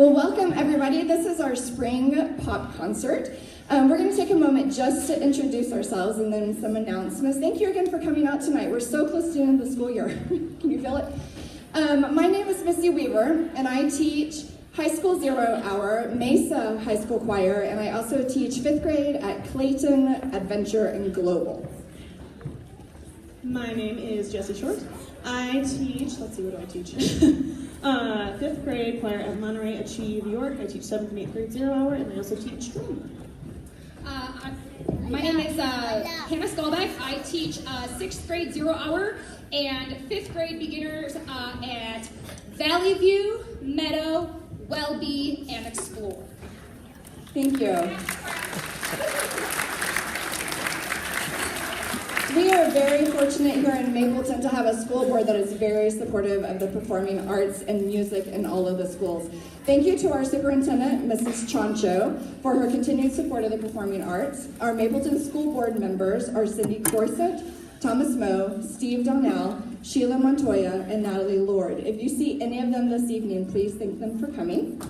Well, welcome everybody. This is our spring pop concert. We're going to take a moment just to introduce ourselves and then some announcements. Thank you again for coming out tonight. We're so close to the end of the school year. Can you feel it? My name is Missy Weaver, and I teach High School 0 Hour, Mesa High School Choir, and I also teach 5th grade at Clayton, Adventure, and Global. My name is Jessie Short. I teach, let's see, what do I teach? 5th grade choir at Monterey Achieve York. I teach 7th and 8th grade 0 Hour, and I also teach drum. My name is Hannah Skalbeck. I teach 6th grade 0 Hour and 5th grade beginners at Valley View, Meadow, Welby, and Explore. Thank you. We are very fortunate here in Mapleton to have a school board that is very supportive of the performing arts and music in all of the schools. Thank you to our superintendent, Mrs. Chancho, for her continued support of the performing arts. Our Mapleton school board members are Cindy Corset, Thomas Moe, Steve Donnell, Sheila Montoya, and Natalie Lord. If you see any of them this evening, please thank them for coming.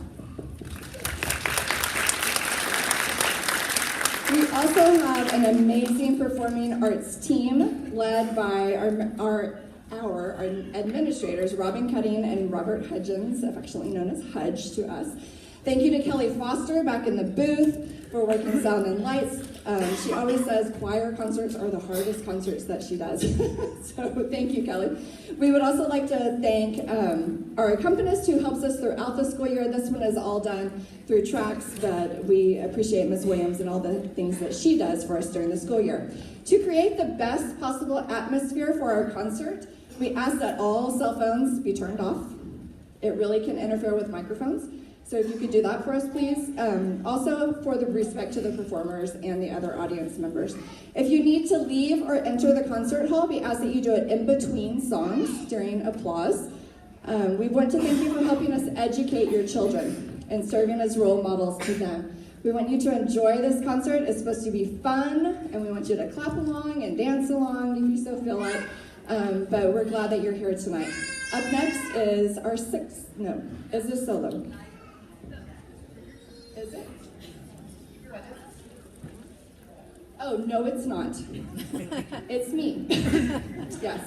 We also have an amazing performing arts team led by our administrators, Robin Cutting and Robert Hudgens, affectionately known as Hudge to us. Thank you to Kelly Foster back in the booth for working sound and lights. She always says choir concerts are the hardest concerts that she does. So thank you, Kelly. We would also like to thank our accompanist who helps us throughout the school year. This one is all done through tracks, but we appreciate Ms. Williams and all the things that she does for us during the school year. To create the best possible atmosphere for our concert, we ask that all cell phones be turned off. It really can interfere with microphones. So if you could do that for us, please. Also, for the respect to the performers and the other audience members. If you need to leave or enter the concert hall, we ask that you do it in between songs during applause. We want to thank you for helping us educate your children and serving as role models to them. We want you to enjoy this concert. It's supposed to be fun, and we want you to clap along and dance along if you so feel like. But we're glad that you're here tonight. Up next is our is this solo? Is it? Oh, no, it's not. It's me. Yes.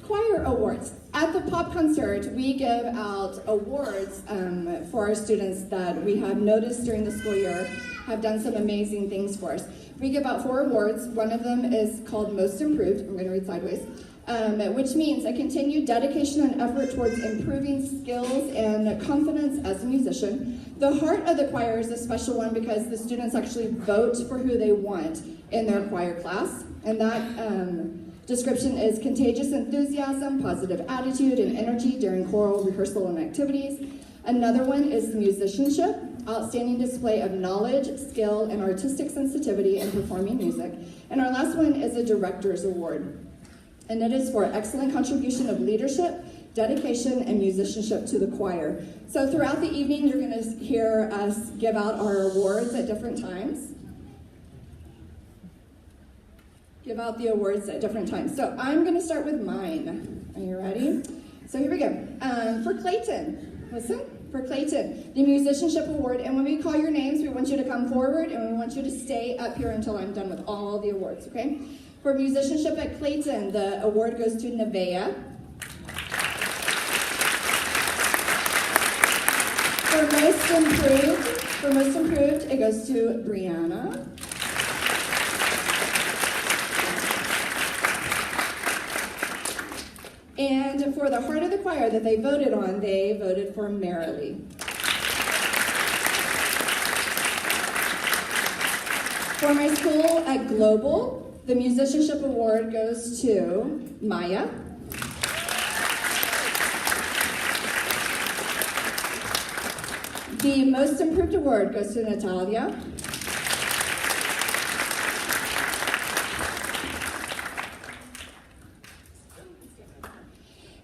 Choir awards. At the pop concert, we give out awards for our students that we have noticed during the school year have done some amazing things for us. We give out 4 awards. One of them is called Most Improved. I'm going to read sideways. Which means a continued dedication and effort towards improving skills and confidence as a musician. The heart of the choir is a special one because the students actually vote for who they want in their choir class. And that description is contagious enthusiasm, positive attitude, and energy during choral rehearsal and activities. Another one is musicianship, outstanding display of knowledge, skill, and artistic sensitivity in performing music. And our last one is a director's award. And it is for excellent contribution of leadership, dedication, and musicianship to the choir. So throughout the evening, you're going to hear us give out our awards at different times. Give out the awards at different times. So I'm going to start with mine. Are you ready? So here we go. For Clayton, listen. For Clayton, the Musicianship Award. And when we call your names, we want you to come forward, and we want you to stay up here until I'm done with all the awards, okay? For musicianship at Clayton, the award goes to Nevaeh. For most improved, it goes to Brianna. And for the heart of the choir that they voted on, they voted for Marilee. For my school at Global, the Musicianship Award goes to Maya. The Most Improved Award goes to Natalia.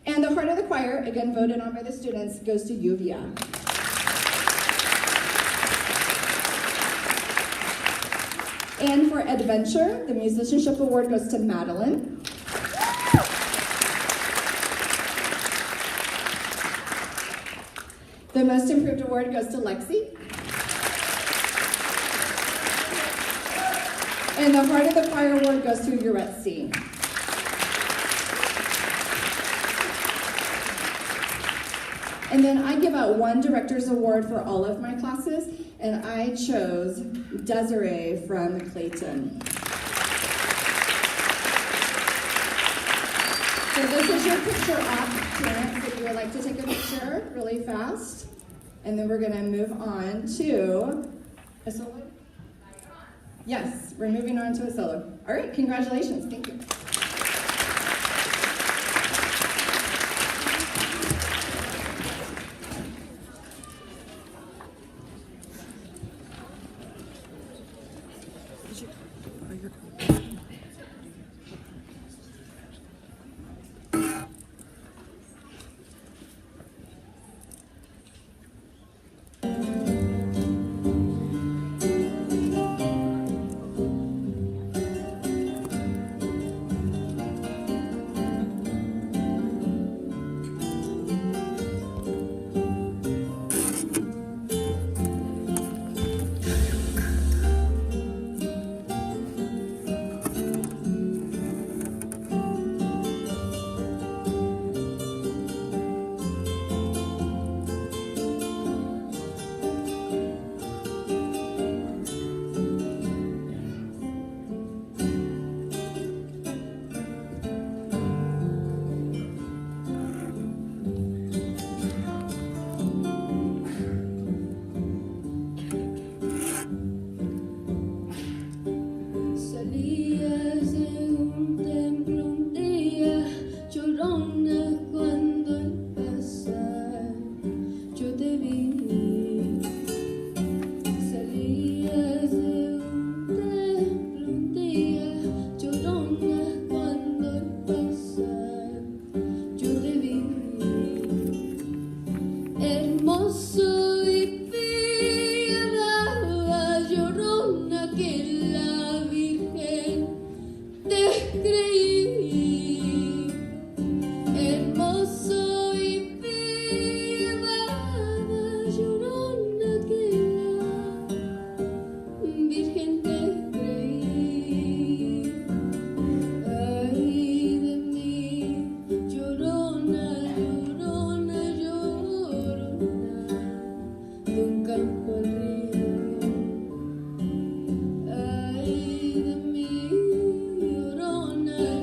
And the Heart of the Choir, again voted on by the students, goes to Yuvia. And for Adventure, the Musicianship Award goes to Madeline. The Most Improved Award goes to Lexi. And the Heart of the Choir Award goes to Uretzi. And then I give out one Director's Award for all of my classes, and I chose Desiree from Clayton. So this is your picture op, parents, if you would like to take a picture really fast. And then we're gonna move on to a solo. Yes, we're moving on to a solo. All right, congratulations, thank you. Ay de mí, llorona.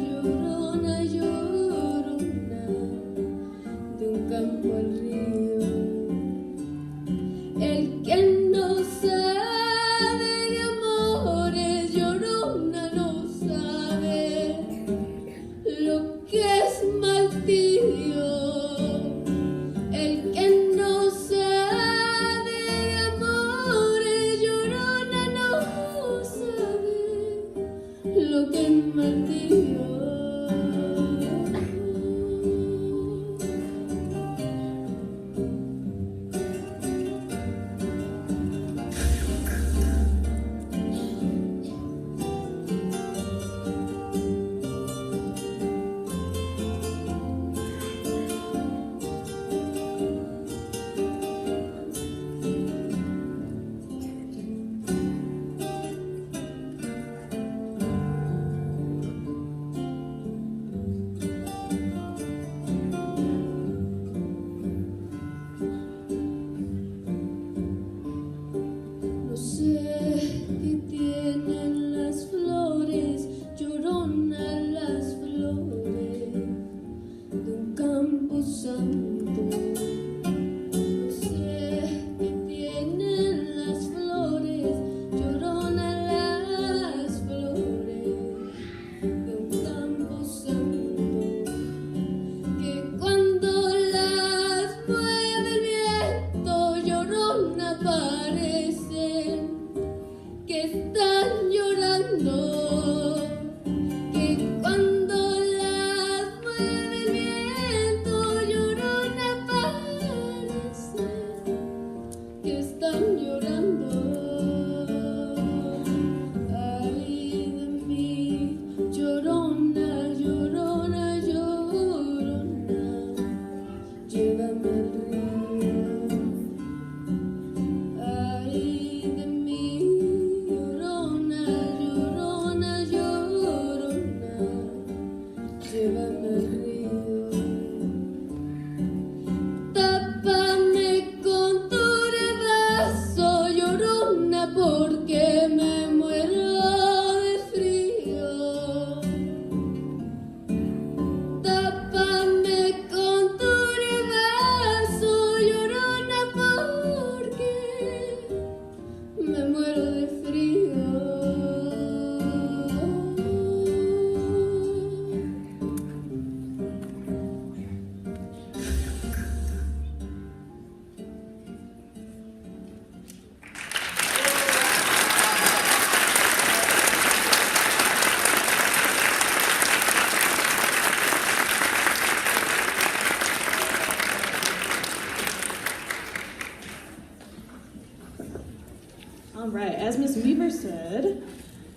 said,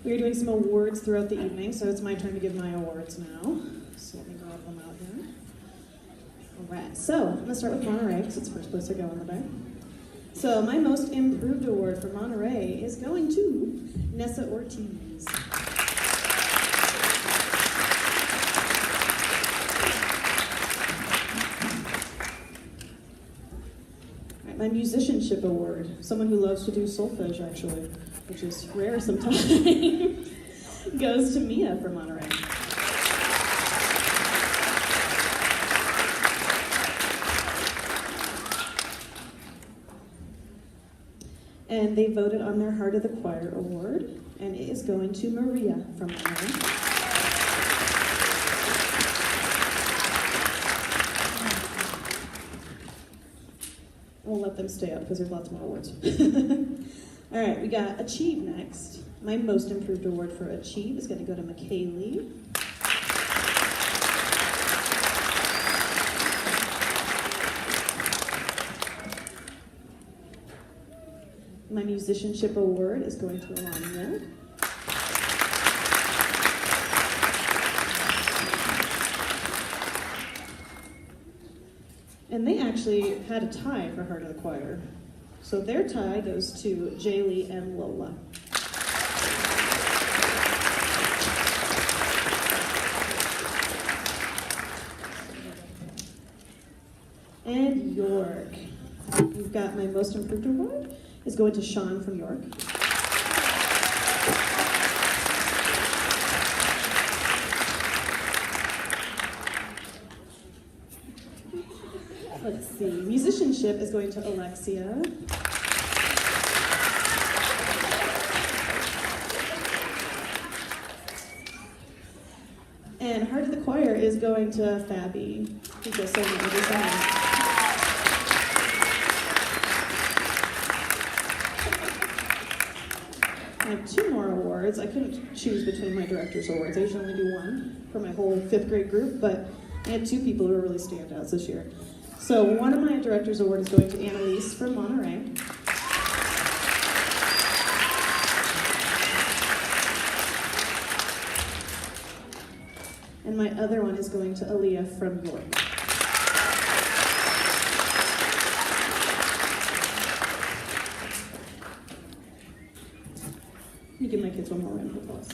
we are doing some awards throughout the evening, so it's my turn to give my awards now. So let me grab them out here. All right, so I'm going to start with Monterey, because it's the first place I go in the day. So my most improved award for Monterey is going to Nessa Ortiz. All right, my musicianship award, someone who loves to do solfege actually, which is rare sometimes, goes to Mia for Monterey. And they voted on their Heart of the Choir award, and it is going to Maria from Monterey. We'll let them stay up because there's lots more awards. All right, we got Achieve next. My most improved award for Achieve is going to go to McKaylee. My musicianship award is going to Alania. And they actually had a tie for Heart of the Choir. So their tie goes to Jaylee and Lola. And York. We've got my most improved award is going to Sean from York. Let's see, musicianship is going to Alexia. And Heart of the Choir is going to Fabi, who does so many other songs. I have two more awards. I couldn't choose between my director's awards. I usually only do one for my whole 5th grade group, but I had 2 people who really stand out this year. So one of my director's awards is going to Annalise from Monterey. And my other one is going to Aaliyah from York. Let me give my kids one more round of applause.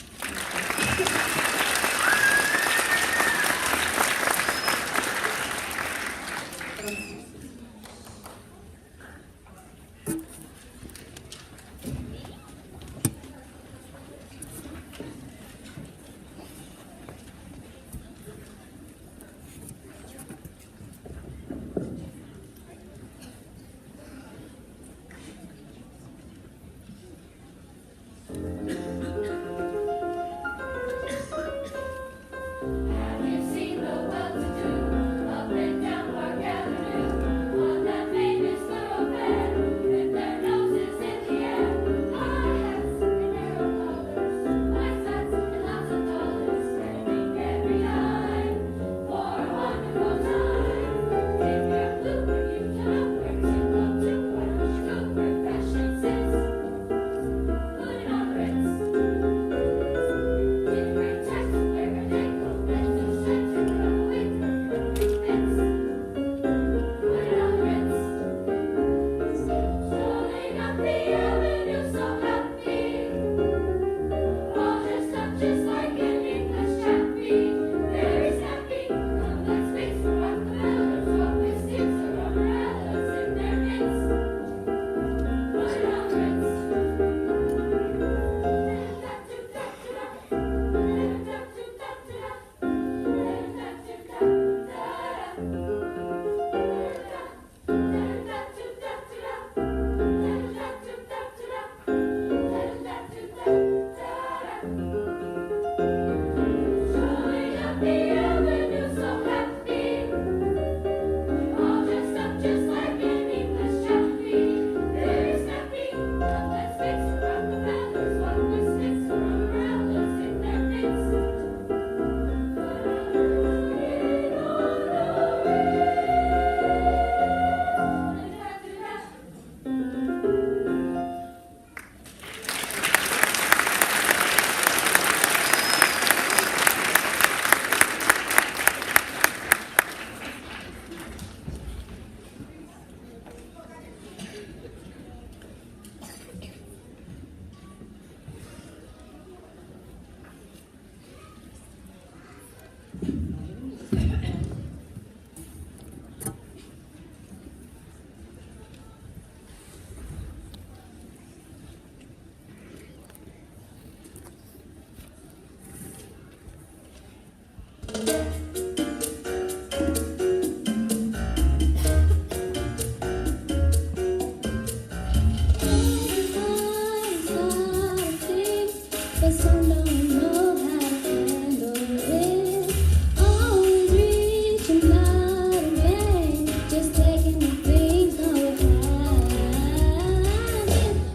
But some don't know how to handle it. Always reaching out in vain, just taking the things no having.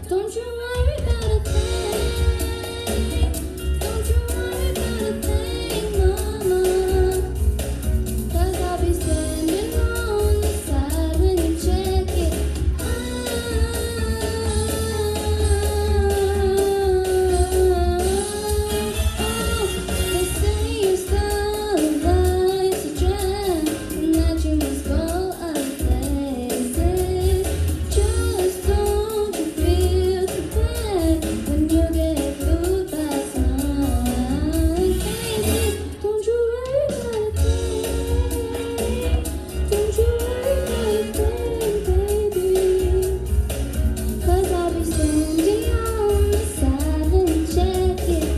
Don't you worry about a thing. Don't you worry about a thing, mama. 'Cause I'll be standing on the side when you check it They say your style of life's a trend, and that you must go other places. Just don't you feel too bad when you get fooled by some cases. Don't you worry about a thing. Don't you worry about a thing, baby. 'Cause I'll be standing on the side when you check it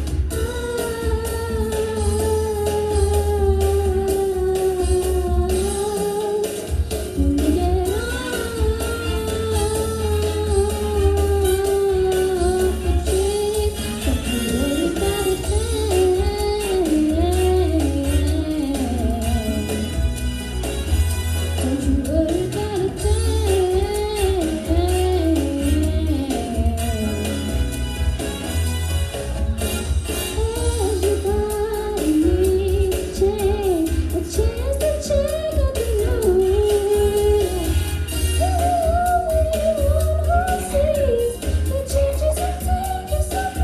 When you get off the trip, don't you worry about a thing. Don't you worry about a thing. Everybody needs a change, a chance to check up the news. You're the only one who sees the changes you take yourself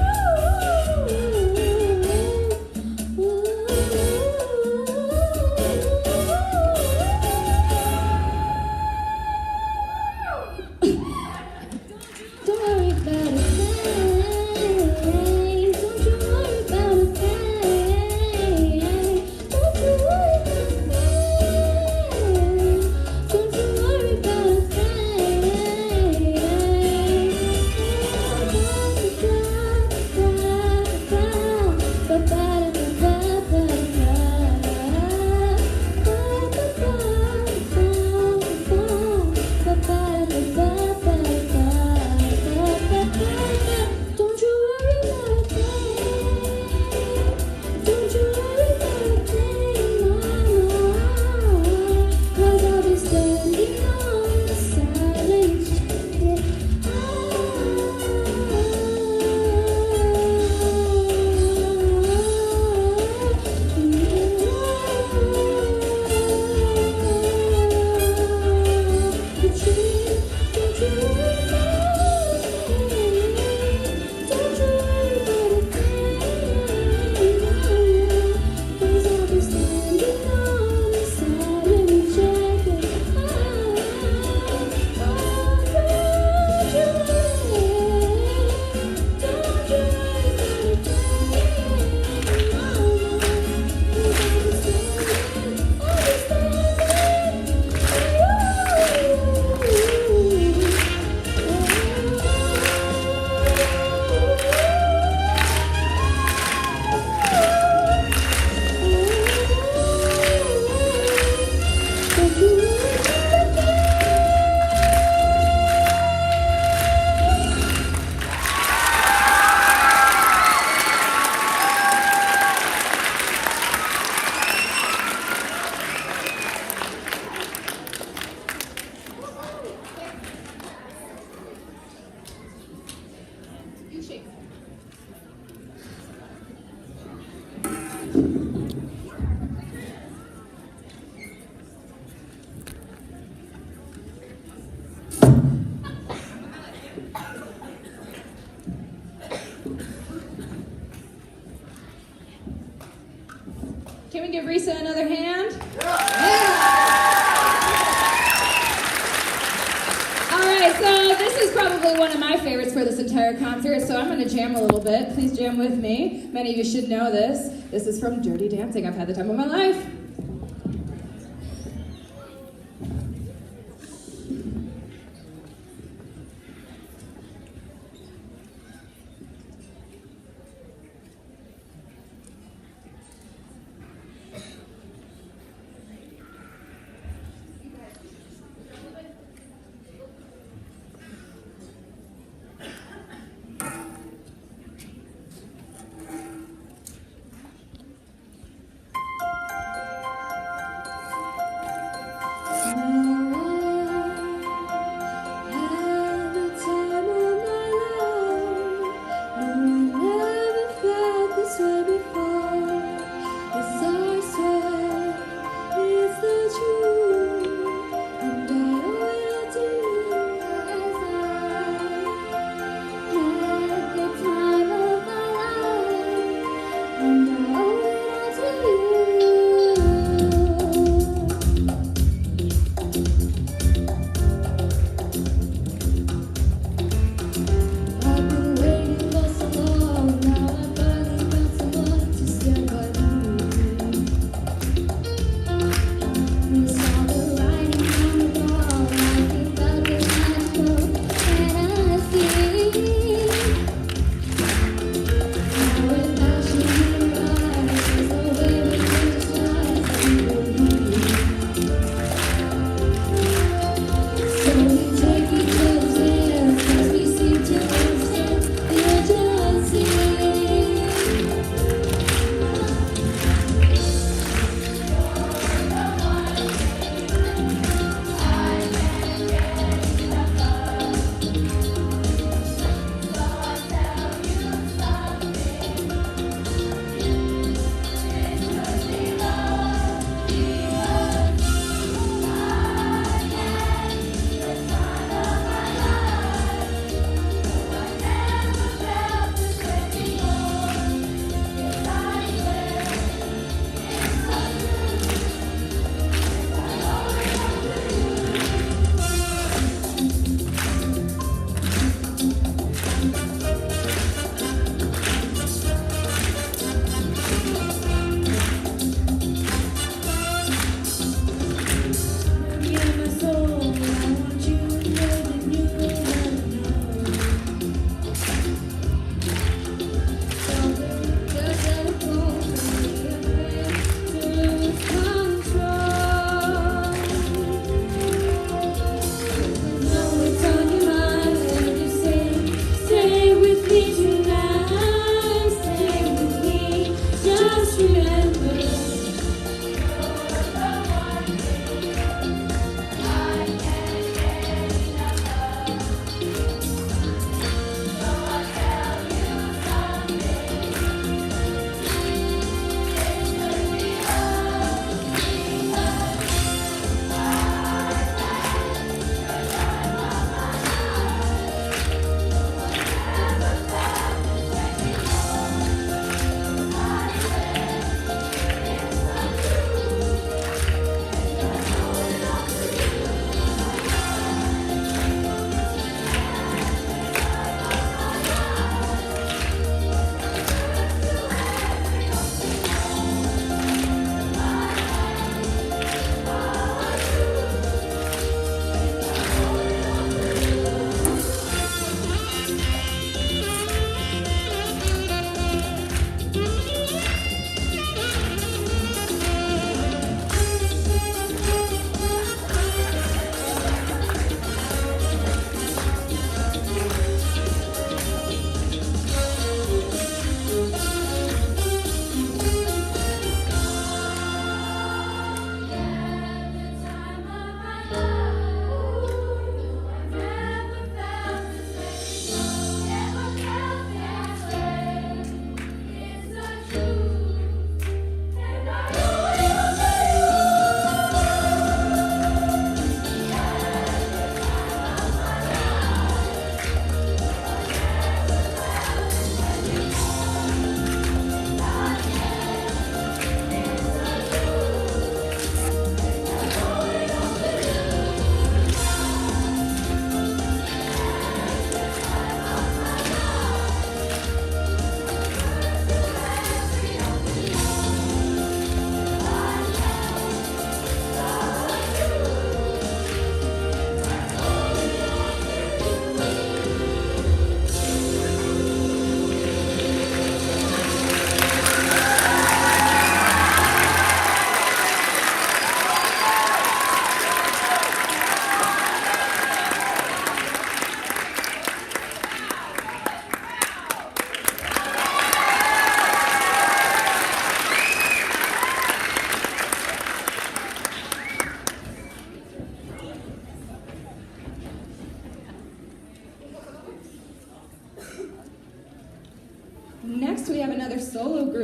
Don't worry about a thing. Don't you worry about a thing. Don't you worry about a thing. Don't you worry about a Don't you worry about a thing. Don't you worry about a thing, mama. 'Cause I'll be standing on the side when you check it You shake. Can we give Risa another hand? Yeah. All right, so this is probably one of my favorites for this entire concert, so I'm going to jam a little bit. Please jam with me. Many of you should know this. This is from Dirty Dancing. I've had the time of my life.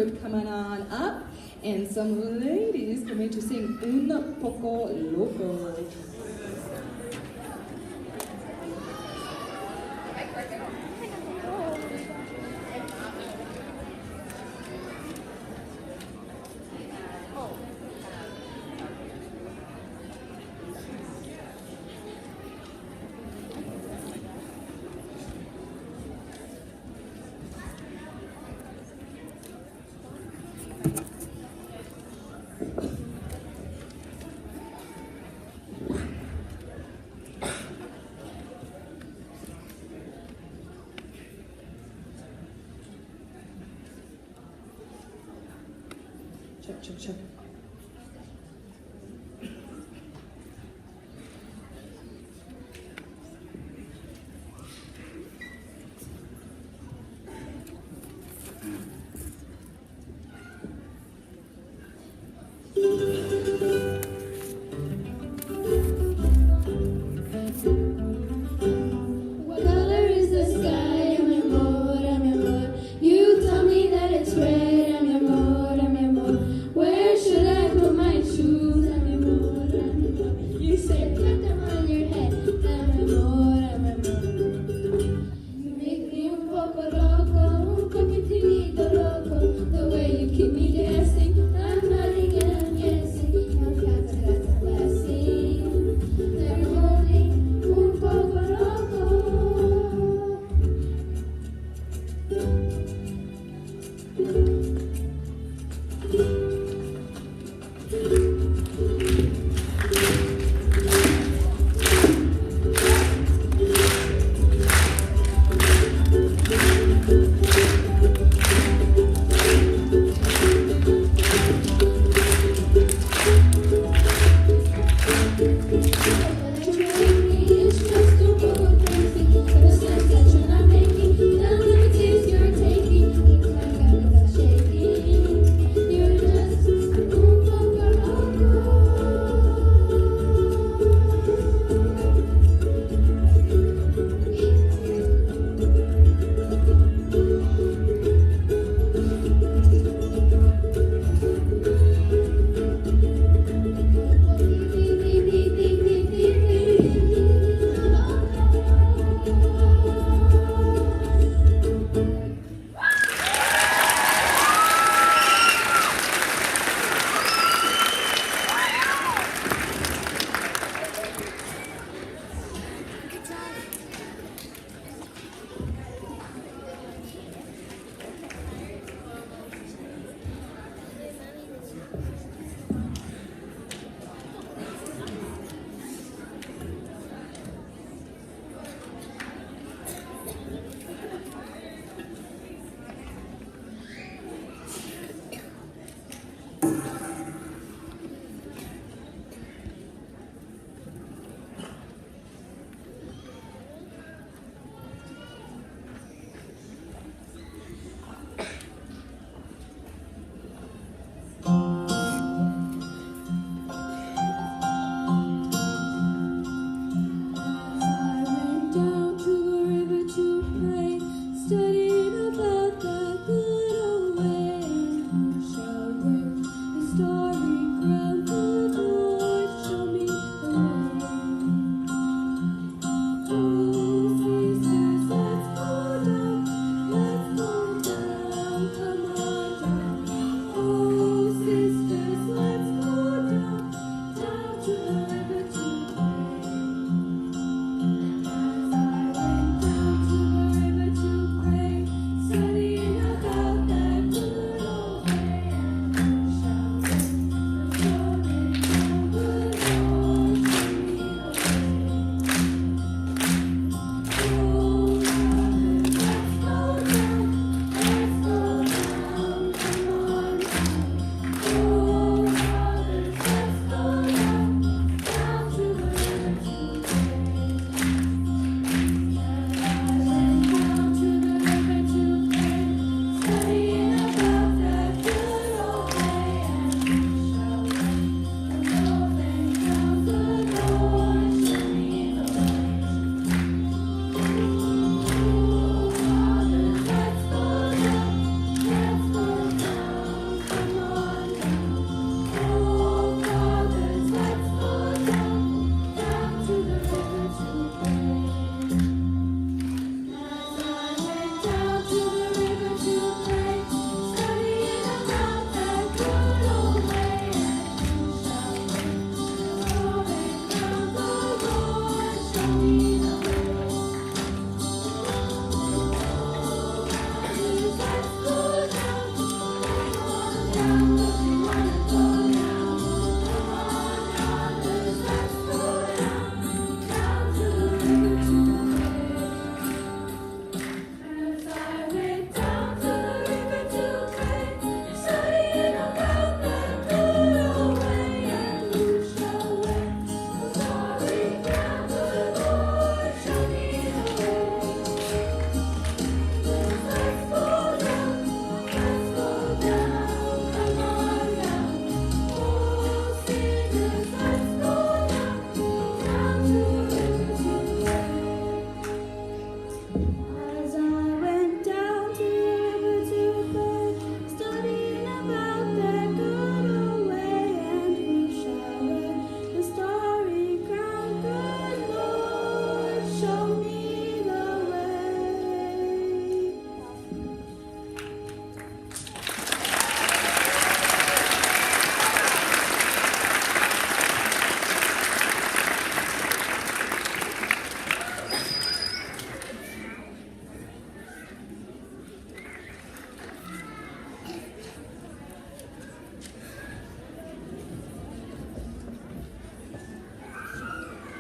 group coming on up, and some ladies coming to sing Un Poco Loco. Check, check, check. What color is the sky? I'm your board, I'm your board. You tell me that it's red, I'm your board, I'm your board. Where should I put my shoes? I'm your board, I'm your board. You said put them on your head, I'm your board, I'm your board. You make me un poco loco, un poquitinito loco. The way you keep me dancing, I'm running and I'm guessing. I've got a blessing. They're holding un poco loco. It's just un poco crazy. The sense that you're not making, the liberties you're taking. Makes my capital shaking. You're just un poco loco.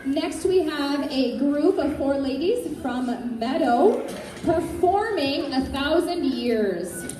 Next, we have a group of 4 ladies from Meadow performing 1,000 Years.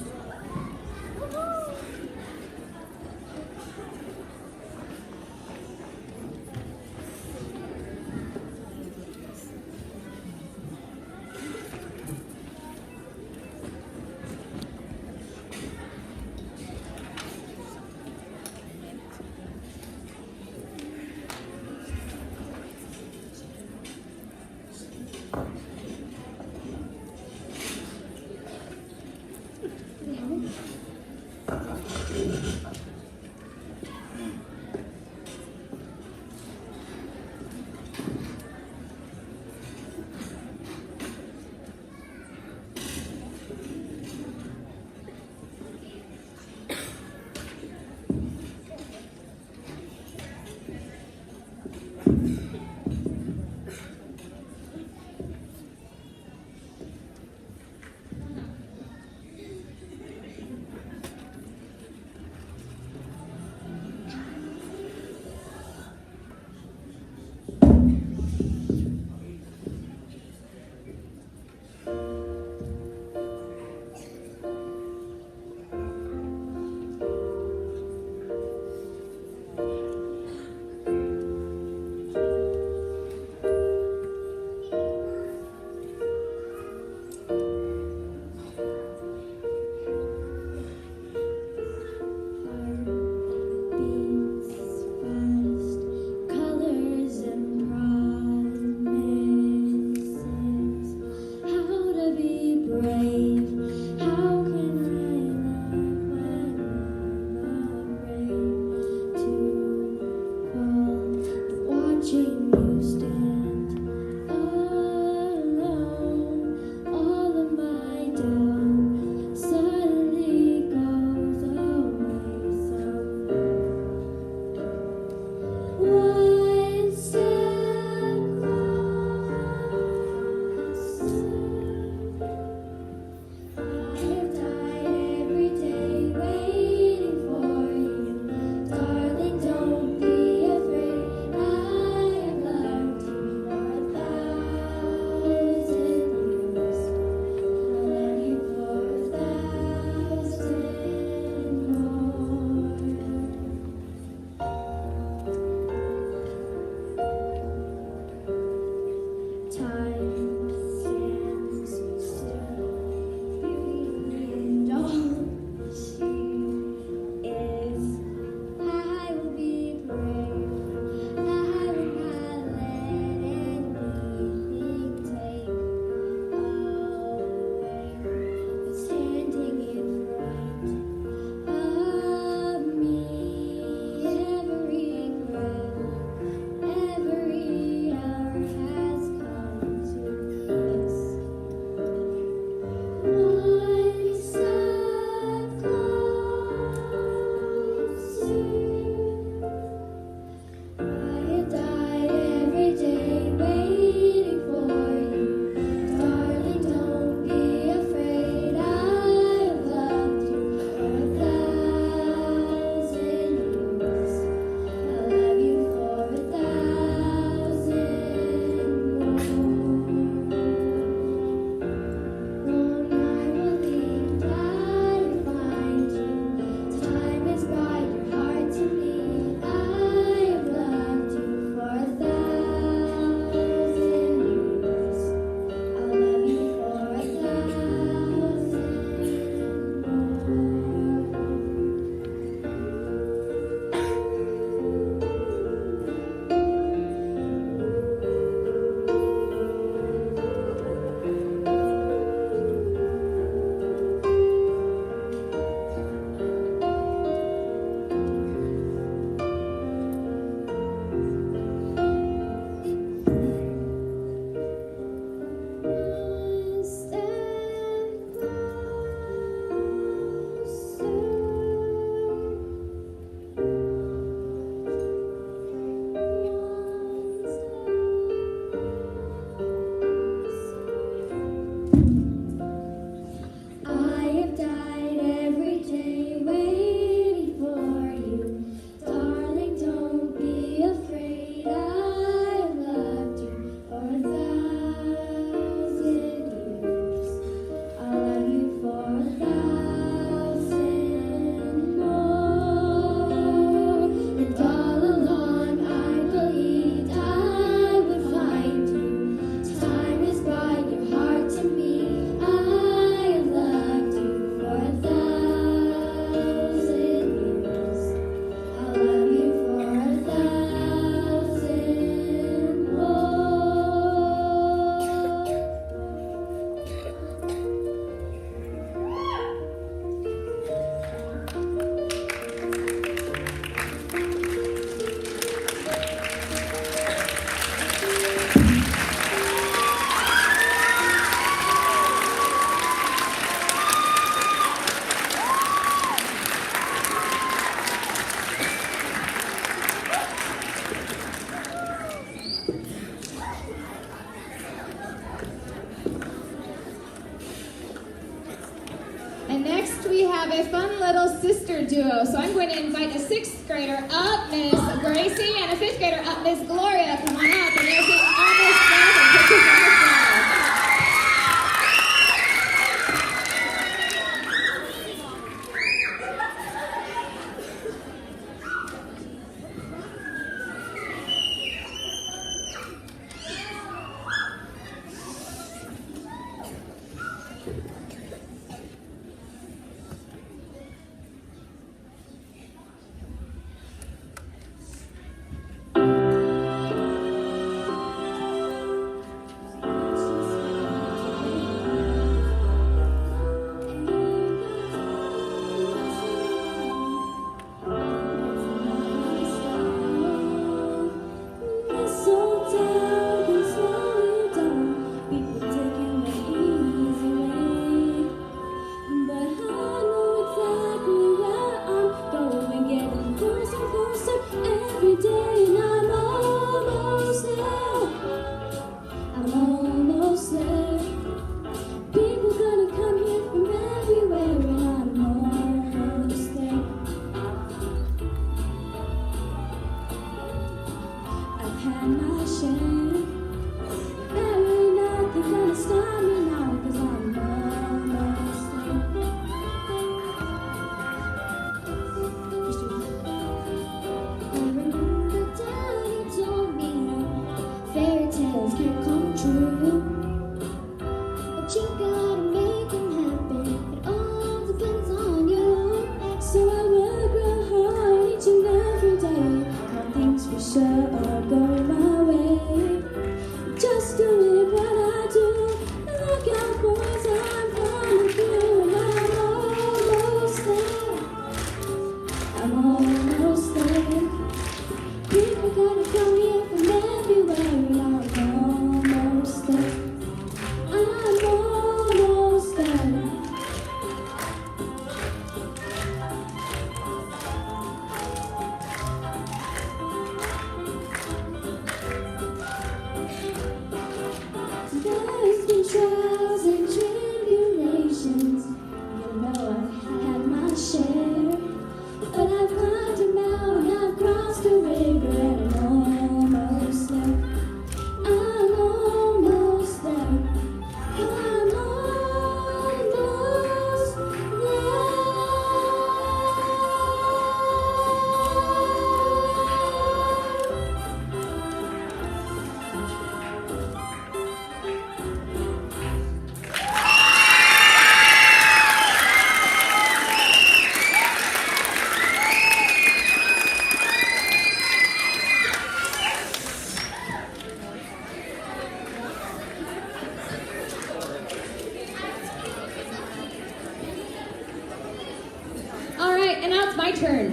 a fun little sister duo. So I'm going to invite a 6th grader up, Miss Gracie, and a 5th grader up, Miss Gloria. Come on up, and you'll see almost love and pictures on the side.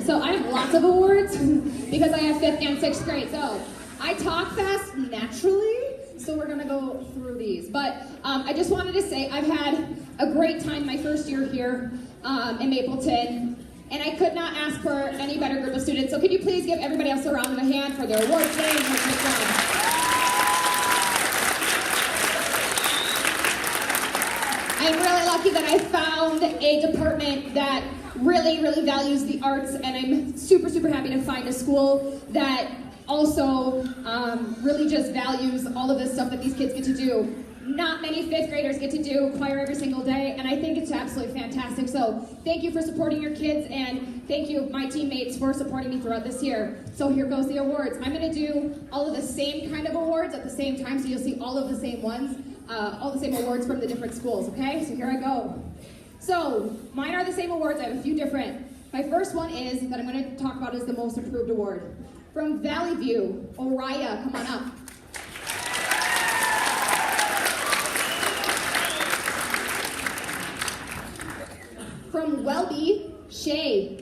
So I have lots of awards because I have 5th and 6th grade. So I talk fast naturally, so we're gonna go through these. But I just wanted to say I've had a great time my first year here in Mapleton, and I could not ask for any better group of students. So could you please give everybody else a round of a hand for their awards today and their great job. I'm really lucky that I found a department that really, really values the arts, and I'm super, super happy to find a school that also really just values all of this stuff that these kids get to do. Not many 5th graders get to do choir every single day, and I think it's absolutely fantastic. So thank you for supporting your kids, and thank you, my teammates, for supporting me throughout this year. So here goes the awards. I'm going to do all of the same kind of awards at the same time, so you'll see all of the same ones, all the same awards from the different schools, okay? So here I go. So mine are the same awards. I have a few different. My first one is, that I'm going to talk about, is the Most Improved Award. From Valley View, Oriah, come on up. From Welby, Shay.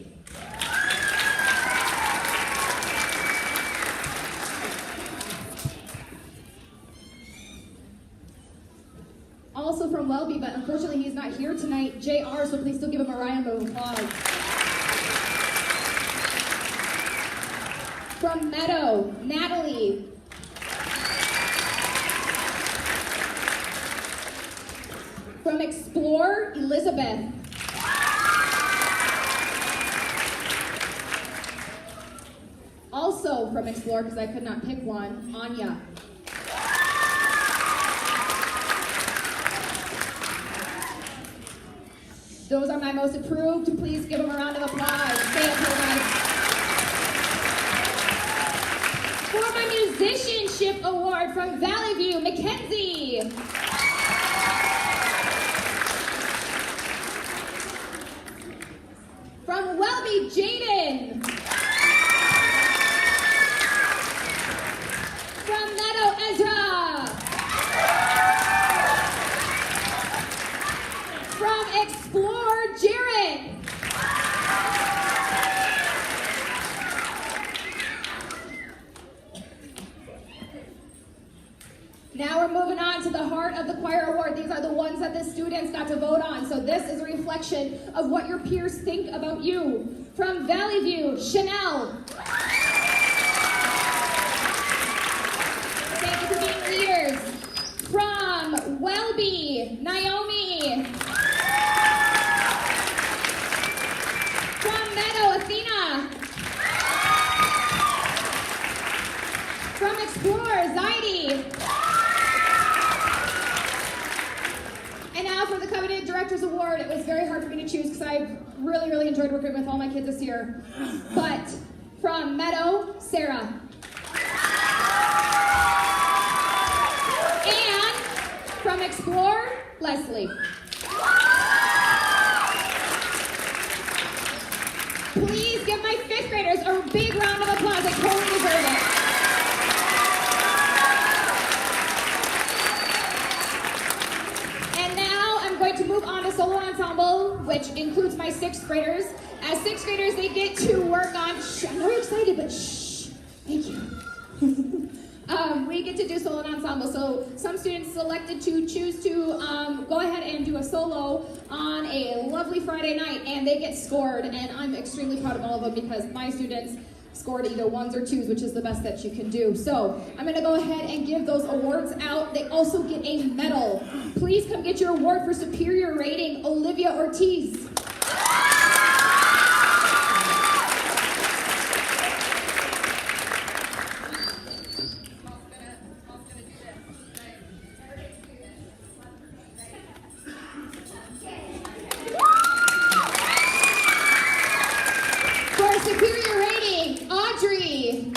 Also from Welby, but unfortunately he's not here tonight, JR, so please still give him a round of applause. From Meadow, Natalie. From Explore, Elizabeth. Also from Explore, because I could not pick one, Anya. Those are my most approved. Please give them a round of applause. Stay up here, guys. For my musicianship award from Valley View, Mackenzie. From Welby, Jaden. From Meadow, Ezra. From Explore, Jared. Now we're moving on to the Heart of the Choir Award. These are the ones that the students got to vote on. So this is a reflection of what your peers think about you. From Valley View, Chanel. Thank you for being leaders. From Welby, Naomi. From Meadow, Athena. From Explore, Zaidi. And now for the Covenant Directors Award. It was very hard for me to choose because I really, really enjoyed working with all my kids this year. But from Meadow, Sarah. And from Explore, Leslie. Please give my 5th graders a big round of applause. They totally deserve it. And now I'm going to move on to solo ensemble, which includes my 6th graders. As 6th graders, they get to work on, shh, I'm very excited, but shh, thank you. We get to do solo ensemble. So some students selected to choose to go ahead and do a solo on a lovely Friday night, and they get scored. And I'm extremely proud of all of them because my students scored either 1s or 2s, which is the best that you can do. So I'm going to go ahead and give those awards out. They also get a medal. Please come get your award for superior rating, Olivia Ortiz. For superior rating, Audrey.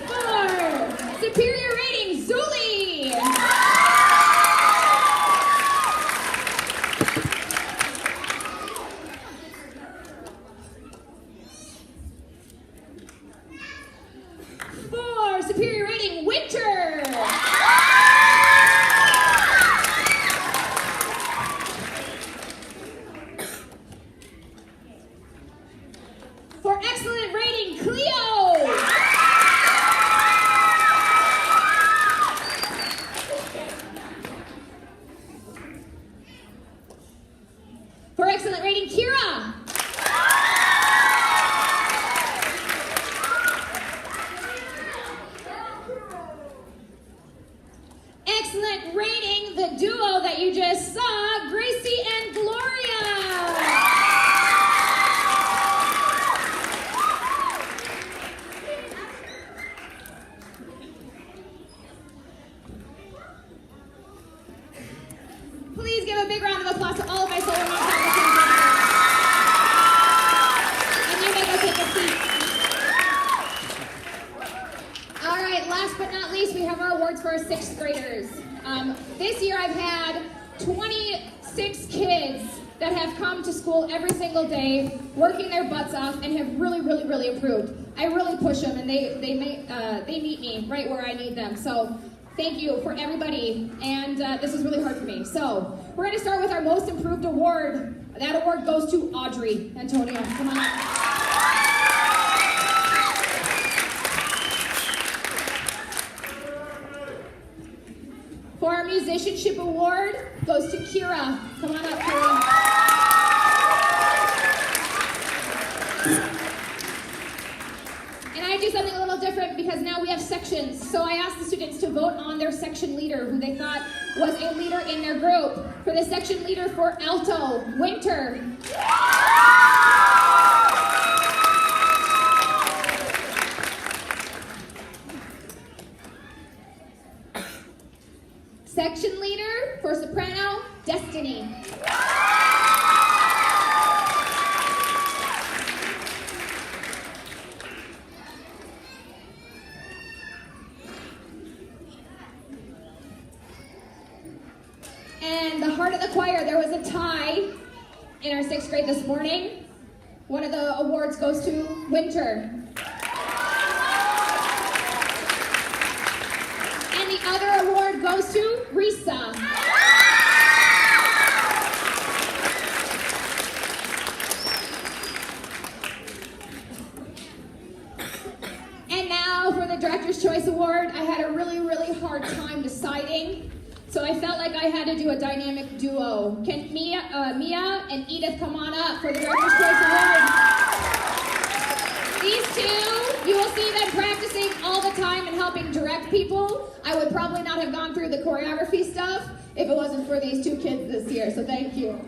For superior rating, Zuli. For superior rating, Winter. For excellent rating, Cleo. For excellent rating, Kira. Excellent rating, the duo that you just saw, Gracie and Gloria. Please give a big round of applause to all of my solo ensemble teams. And you may go take a seat. All right, last but not least, we have our awards for our 6th graders. This year I've had 26 kids that have come to school every single day, working their butts off, and have really, really, really improved. I really push them, and they meet me right where I need them. So thank you for everybody, and this is really hard for me. So we're going to start with our most improved award. That award goes to Audrey. Antonio, come on up. For our musicianship award goes to Kira. Come on up, Kira. And I do something a little different because now we have sections. So I asked the students to vote on their section leader, who they thought was a leader in their group. For the section leader for alto, Winter. Section leader for soprano, Destiny. And the heart of the choir, there was a tie in our 6th grade this morning. One of the awards goes to Winter. And the other award goes to Risa. And now for the Director's Choice Award, I had a really, really hard time deciding. So I felt like I had to do a dynamic duo. Can Mia and Edith come on up for the Director's Choice Award? These two, you will see them practicing all the time and helping direct people. I would probably not have gone through the choreography stuff if it wasn't for these two kids this year, so thank you.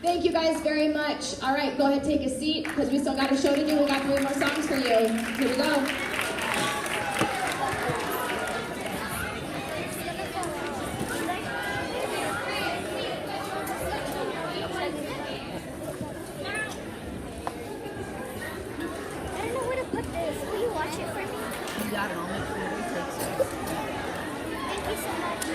Thank you guys very much. All right, go ahead, take a seat, because we still got a show to do. We got 3 more songs for you. Here we go. I don't know where to put this. Will you watch it for me? You got it. I'll make sure you take it. Thank you so much.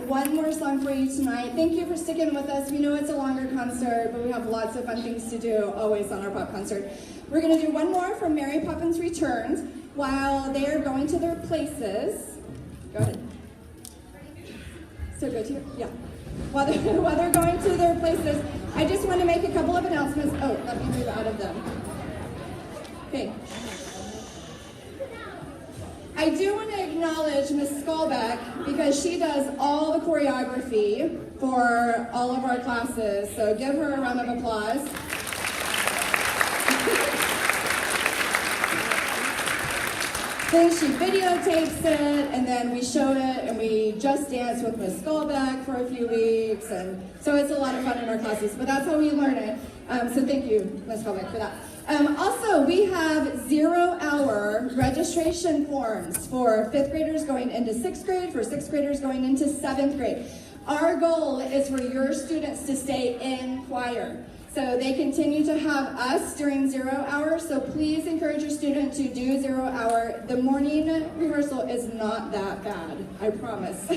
one more song for you tonight. Thank you for sticking with us. We know it's a longer concert, but we have lots of fun things to do always on our pop concert. We're going to do one more from Mary Poppins Returns while they are going to their places. Go ahead. So go to your, yeah. While they're going to their places, I just want to make a couple of announcements. Oh, let me move out of them. Okay. I do want to acknowledge Miss Skolbeck because she does all the choreography for all of our classes. So give her a round of applause. Then she videotapes it, and then we show it, and we just dance with Miss Skolbeck for a few weeks, and so it's a lot of fun in our classes, but that's how we learn it. So thank you, Miss Skolbeck, for that. Also, we have 0-hour registration forms for 5th graders going into 6th grade, for 6th graders going into 7th grade. Our goal is for your students to stay in choir. So they continue to have us during 0 hour, so please encourage your student to do 0 hour. The morning rehearsal is not that bad, I promise.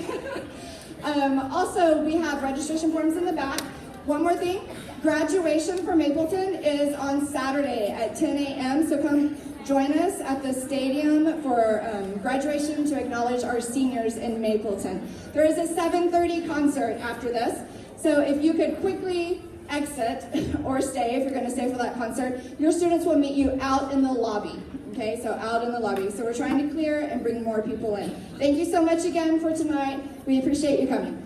Also, we have registration forms in the back. One more thing, graduation for Mapleton is on Saturday at 10 a.m., so come join us at the stadium for graduation to acknowledge our seniors in Mapleton. There is a 7:30 concert after this, so if you could quickly exit or stay if you're going to stay for that concert, your students will meet you out in the lobby. Okay, so out in the lobby. So we're trying to clear and bring more people in. Thank you so much again for tonight. We appreciate you coming.